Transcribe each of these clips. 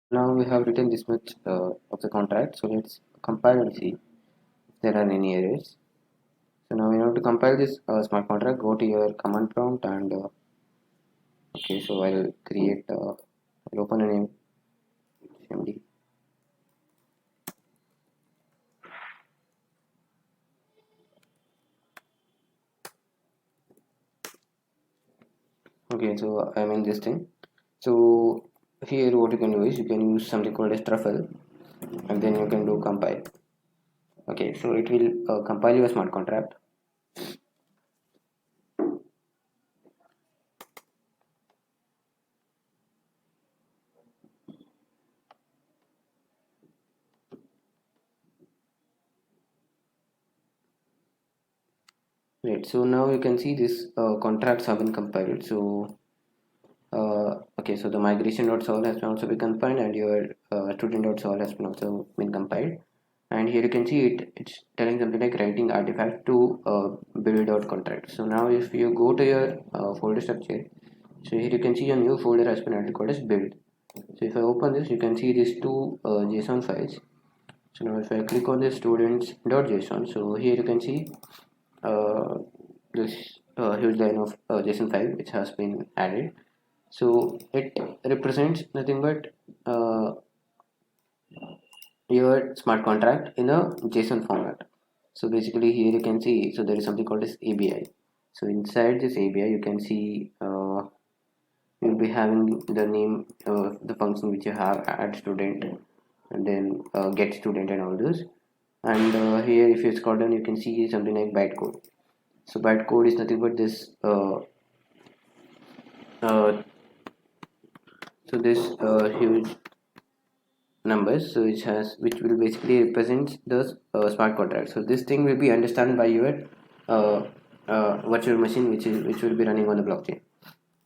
Now we have written this much of the contract, so let's compile and see if there are any errors. So now in order to compile this smart contract, go to your command prompt and okay, so I'll create I'll open a name MD. Okay, so I'm in this thing. So here what you can do is you can use something called as truffle, and then you can do compile. Okay, so it will compile your smart contract. Right, so now you can see this contracts have been compiled. So okay, so the migration.sol has been also been compiled, and your student.sol has been also been compiled. And here you can see it's telling something like writing artifact to build.contract. So now if you go to your folder structure, so here you can see a new folder has been added called as build. So if I open this, you can see these two JSON files. So now if I click on the students.json, so here you can see uh, this huge line of JSON file which has been added. So it represents nothing but your smart contract in a JSON format. So basically here you can see, so there is something called as ABI. So inside this ABI you can see you'll be having the name of the function which you have, add student, and then get student and all those. And here if you scroll down you can see something like bytecode. So bytecode is nothing but this uh, so this huge numbers, so which will basically represent the smart contract. So this thing will be understood by your uh, virtual machine which will be running on the blockchain.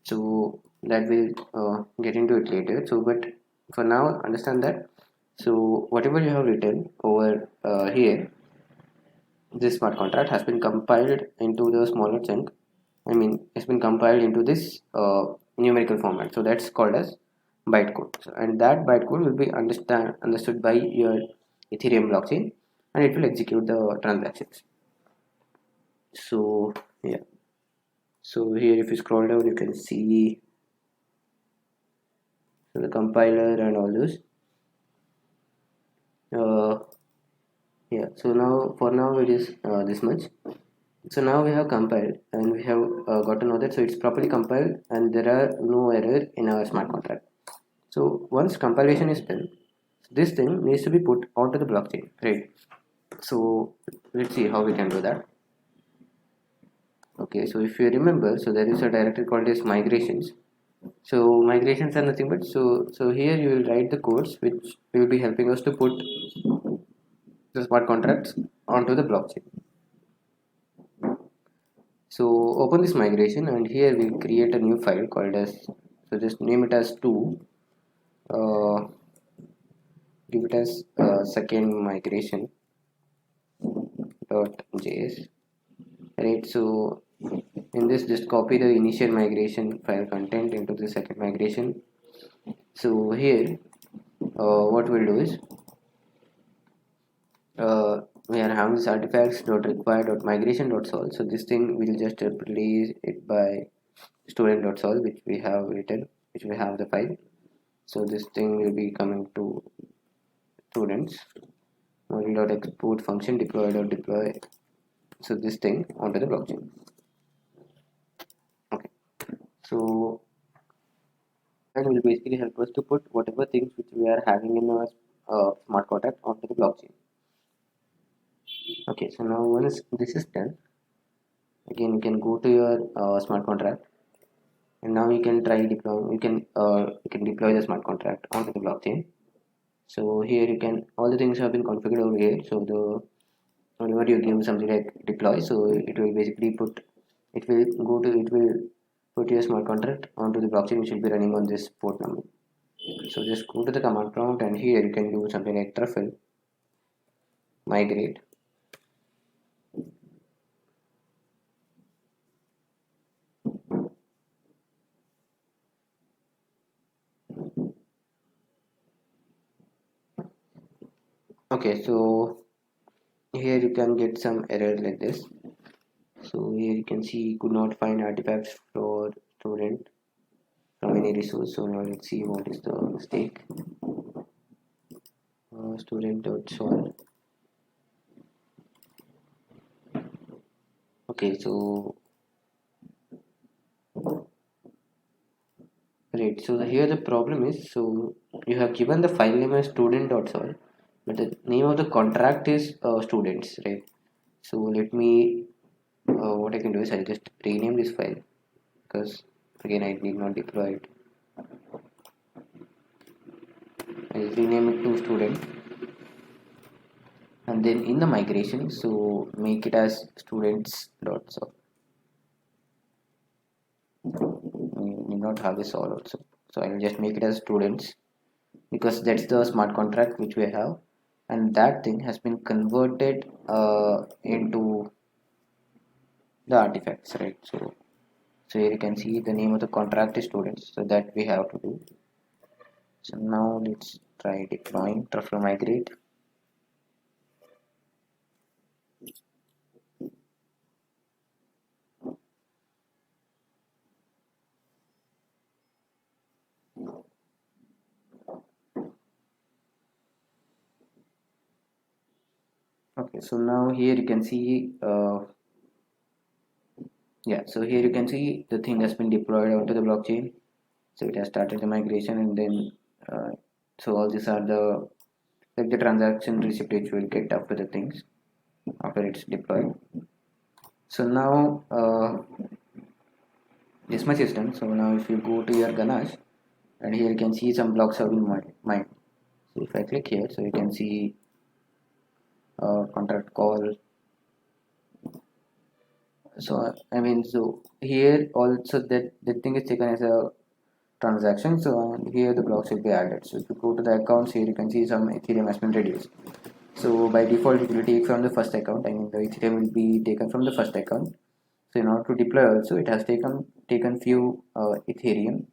So that will get into it later. So but for now understand that, so whatever you have written over here, this smart contract has been compiled into the smaller chunk. I mean, it's been compiled into this numerical format. So that's called as bytecode. So, and that bytecode will be understood by your Ethereum blockchain, and it will execute the transactions. So yeah. So here, if you scroll down, you can see the compiler and all those. Uh, yeah. So now, for now, it is this much. So now we have compiled and we have got to know that, so it's properly compiled and there are no error in our smart contract. So once compilation is done, this thing needs to be put onto the blockchain, right? So let's see how we can do that. Okay, so if you remember, so there is a directory called as migrations. So migrations are nothing but, so here you will write the codes which will be helping us to put the smart contracts onto the blockchain. So open this migration and here we'll create a new file called as, so just name it as 2, uh, give it as second migration dot js, right? So in this just copy the initial migration file content into the second migration. So here what we'll do is we are having this artifacts dot require dot migration dot solve. So this thing will just replace it by student dot solve, which we have written, which we have the file. So this thing will be coming to students module dot export function deploy dot deploy, so this thing onto the blockchain. Okay, so and will basically help us to put whatever things which we are having in our smart contract onto the blockchain. Okay, so now once this is done, again you can go to your smart contract, and now you can try deploy, you can deploy the smart contract onto the blockchain. So here you can, all the things have been configured over here. So the whenever you give something like deploy, so it will basically put, it will put your smart contract onto the blockchain which will be running on this port number. So just go to the command prompt and here you can do something like truffle migrate. Okay, so here you can get some error like this. So here you can see could not find artifacts for student from any resource. So now let's see what is the mistake. Student.solve. Okay, so right. So here the problem is, so you have given the file name as student.solve, but the name of the contract is students, right? So let me what I can do is I'll just rename this file, because again I need not deploy it. I'll rename it to student, and then in the migration, so make it as students.solve. You need not have this all also. So I will just make it as students, because that's the smart contract which we have, and that thing has been converted into the artifacts, right? So here you can see the name of the contract is students, so that we have to do. So now let's try deploying truffle migrate. Okay, so now here you can see yeah, so here you can see the thing has been deployed onto the blockchain. So it has started the migration, and then so all these are the like the transaction receipt which will get after the things after it's deployed. So now this much is done. So now if you go to your Ganache, and here you can see some blocks have been mined. So if I click here, so you can see contract call. So I mean, so here also that thing is taken as a transaction. So here the blocks will be added. So if you go to the accounts, here you can see some Ethereum has been reduced. So by default, it will take from the first account. I mean, the Ethereum will be taken from the first account. So in order to deploy also, it has taken few Ethereum,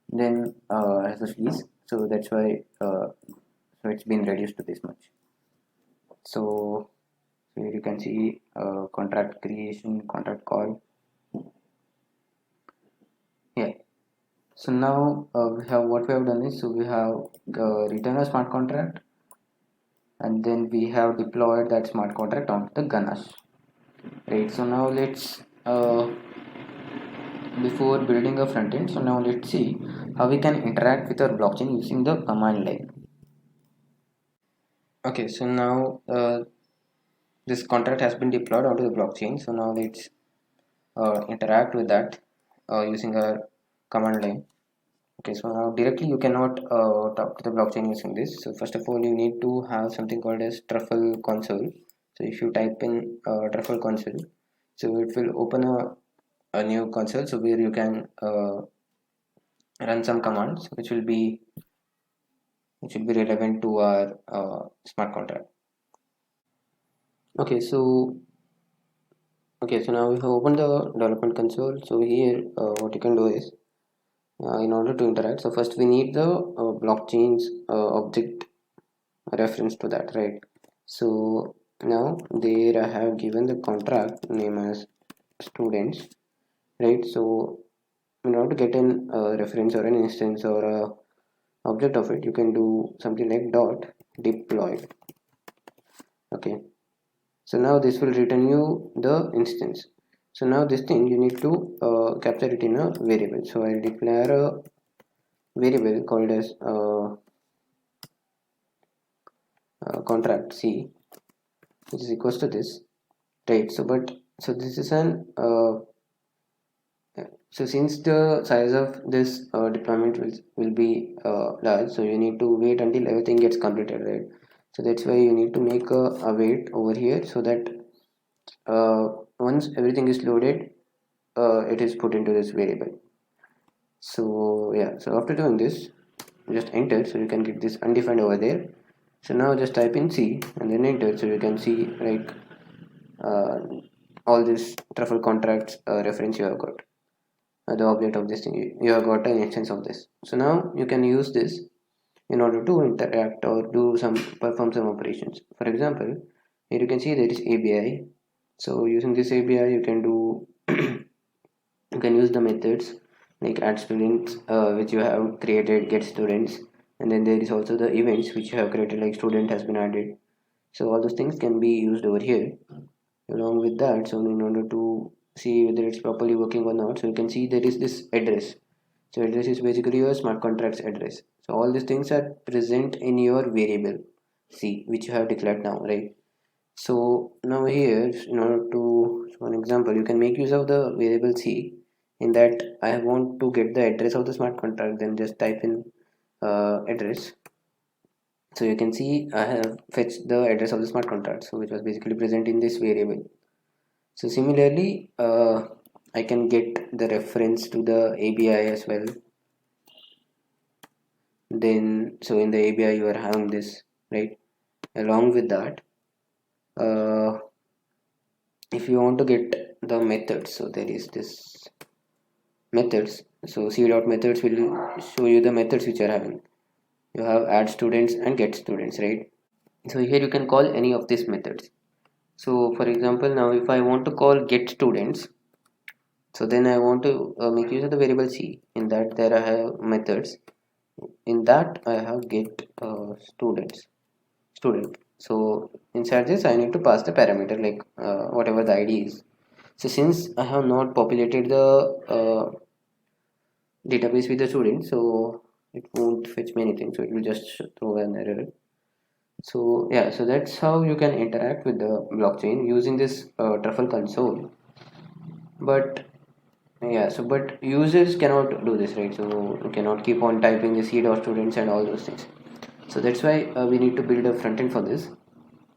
then as a fees. So that's why so it's been reduced to this much. So here you can see contract creation, contract call. Yeah. So now we have what we have done is, so we have written a smart contract, and then we have deployed that smart contract onto the Ganache. Right. So now let's before building a front end. So now let's see how we can interact with our blockchain using the command line. Okay. So now this contract has been deployed onto the blockchain. So now let's interact with that using our command line. Okay, so now directly you cannot talk to the blockchain using this. So first of all, you need to have something called as Truffle console. So if you type in Truffle console, so it will open a new console, so where you can run some commands which will be relevant to our smart contract. Okay, so now we have opened the development console. So here what you can do is in order to interact, so first we need the blockchain's object reference to that, right? So now there I have given the contract name as students, right? So in order to get an reference or an instance or a object of it, you can do something like dot deployed. Okay, so now this will return you the instance. So now this thing you need to capture it in a variable. So I'll declare a variable called as contract c, which is equals to this, right? So but so this is an so since the size of this deployment will be large, so you need to wait until everything gets completed, right? So that's why you need to make a wait over here, so that once everything is loaded, it is put into this variable. So yeah, so after doing this, just enter, so you can get this undefined over there. So now just type in C and then enter, so you can see like uh, all these truffle contracts reference you have got, the object of this thing, you have got an instance of this. So now you can use this in order to interact or perform some operations. For example, here you can see there is ABI. So using this ABI, you can do you can use the methods like add students, which you have created, get students, and then there is also the events which you have created, like student has been added. So all those things can be used over here. Along with that, so in order to see whether it's properly working or not, so you can see there is this address. So address is basically your smart contracts address. So all these things are present in your variable C, which you have declared now, right? So now here, in order to show an example, you can make use of the variable C. In that, I want to get the address of the smart contract, then just type in address. So you can see I have fetched the address of the smart contract, so which was basically present in this variable. So similarly, I can get the reference to the ABI as well. Then, so in the ABI you are having this, right? Along with that, if you want to get the methods, so there is this methods. So C dot methods will show you the methods which are having. You have add students and get students, right? So here you can call any of these methods. So for example, now if I want to call get students, so then I want to make use of the variable C. In that there I have methods. In that I have get student. So inside this I need to pass the parameter like whatever the ID is. So since I have not populated the database with the student, so it won't fetch me anything, so it will just throw an error. So yeah, so that's how you can interact with the blockchain using this truffle console. But yeah, so but users cannot do this, right? So you cannot keep on typing the seed or students and all those things. So that's why we need to build a front end for this.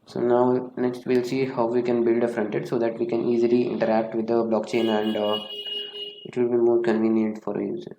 So now next we'll see how we can build a front end so that we can easily interact with the blockchain, and it will be more convenient for a user.